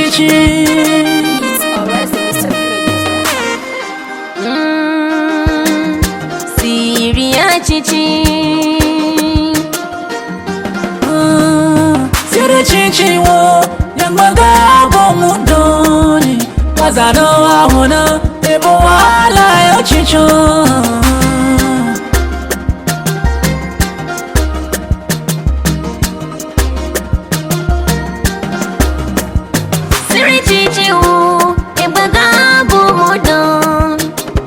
chichi. Syria chichi. Syria chichi wo yambaga bomudoni. Wazano wahona ebo wala yo chicho.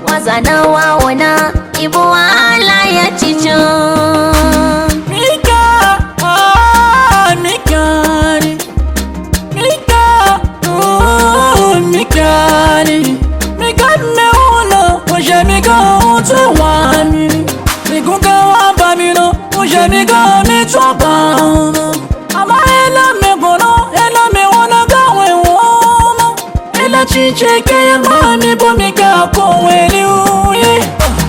Wazana waona ibu wala ya chicho. Mika, mikani, Mika, mikani, mikani meuna, oje mika utu wami, mikuka wabamino, oje mika mitwabano. Ama ela megono, ela meona gawe wono, ela chicheke ya mami bomika koweni uye.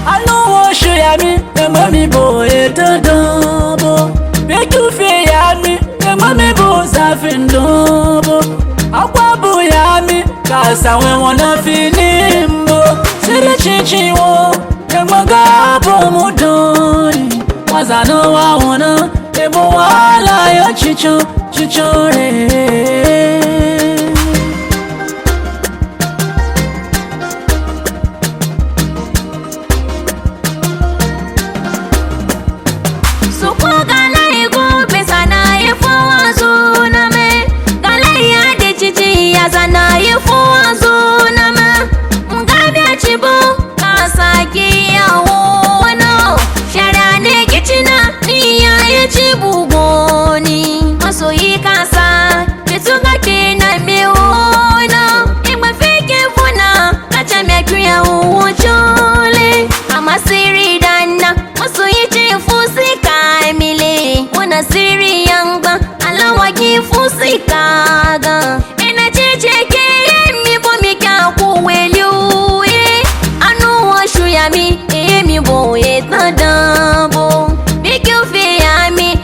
Anu washu ya mi, mami bo etadabo. Bekufe ya mi, mami bo zafindobo. Akwabu ya mi, kasa we wana finimbo. Siri chichi wo, yamaga bo mudoni. Wazano wa wana, ebo wala yo chicho, chichore. Zana yifu azuna ma mgabe chibo kasaki ya wono sharane kichina ni ya chibu goni masoyi kasa bituga kina miwono imafike funa kacha mekuya uwochole ama siri dana masoyi chifu sikamile wana siri yangba alawa kifu sikaga mi bo etadabo make you feel me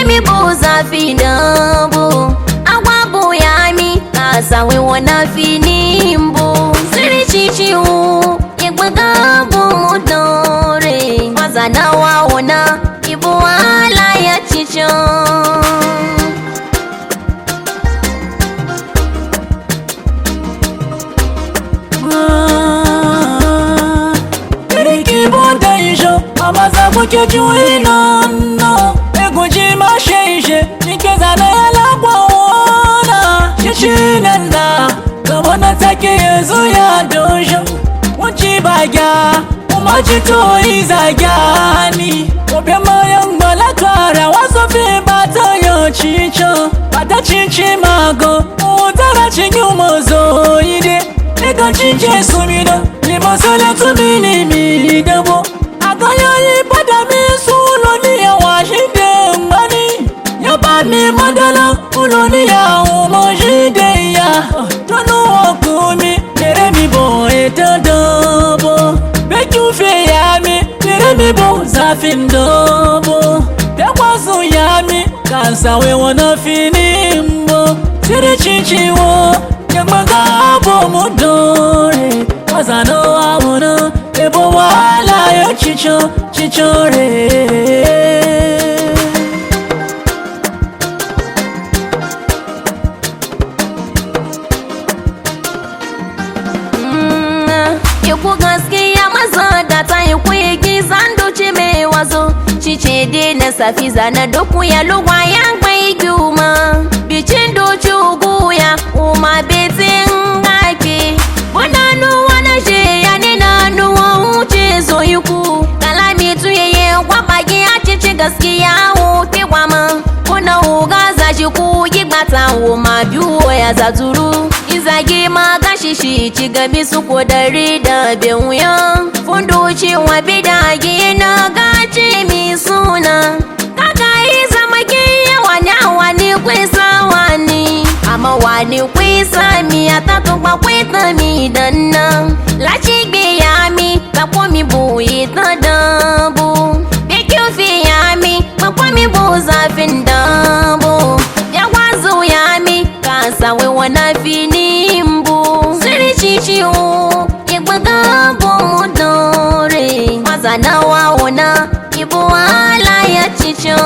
mi bo zafidabo agwabo ya mi kasa we wanna finimbo siri chichi u yegbago mudore wazana waona ibo wala ya chicho. Amaza kuke juina no eguji masheje nikeza na yala kwa wona chichinenda kabona take yezu ya dojo uchi bagya umachito izagani obema yangala kara wasofi bata yo chicho bata chichi mago utara chinyumozo ide ega chiche sumida limosole tumini midabo Agaya pada mi sulo ni awa shide ngani Yaba mi madala ulo ni ya umo shide ya Tonu okumi tere mi bo etadabo Beju fe ya mi tere mi bo zafindobo Bekwasu ya mi kansa we wana finimbo Tere chichi wo yagmaga abo mudore Wazano awona ebo wala yo chicho, chichore. Yuku gaskiya maza da ta yi kwegi zando ce mai wazo Cice de na safiza na doku ya lugwa ya gbai gyuma Bicin doci ugu ya uma betin hake Wadanu wana she ya nina nuwa uce so yuku Kalami tuyeye kwabagi ya cici gaskiya uke kwama Kuna uga za shiku yigbata uma biyu ya zaturu Izagi magashi shi ci gabi su kodari da bewuya Funduci wa bidagi na gaci mi suna Kaka iza maki wani kwisa wani Ama wani kwisa mi atatu kwa kwita mi dana Lachi gbe ya mi kakwa mi bu itadabu Beki ufi ya mi kakwa mi bu zafin dabu Ya wazu ya mi kasa we wana fini wa ona ibu ala ya chicho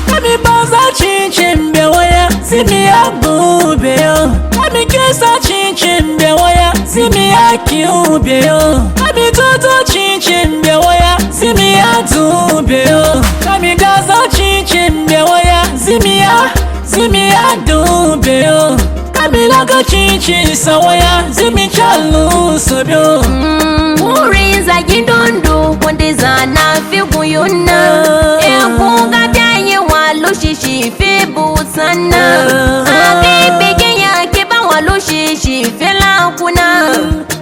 Kami baza chinchin bewaya Simi ya bube yo Kami kesa chinchin bewaya Simi ya kiube yo Kami toto chinchin bewaya Simi ya dube yo Kami gaza chinchin bewaya Simi ya dube yo Kami laga chinchin sawaya Simi chalu sobyo Muri za gidondo Wande za na fi guyuna Ekuga byaye walo shishi fi butana Abi bige ya kiba walo shishi fi lakuna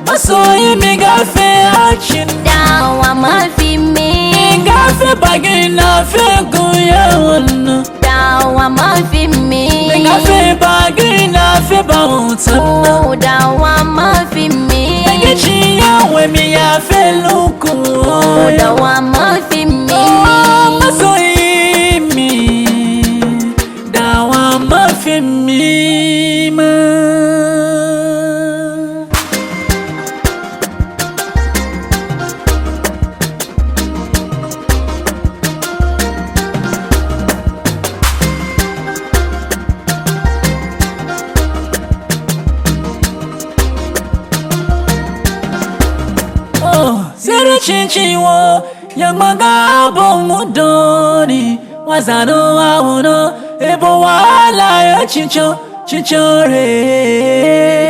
Masoyi mi gafe achin Dawa mafi mi Gafe bagina fe guya wano Dawa mafi mi Gafe bagina fe bautana Oh dawa mafi mi Gichi ya we mi ya fe luku Oh dawa mafi mi Masoyi mi Dawa mafi mi ma Sere chinchin wo Yang maga abo mudoni Wazano wa uno Ebo wala ya chincho Chincho re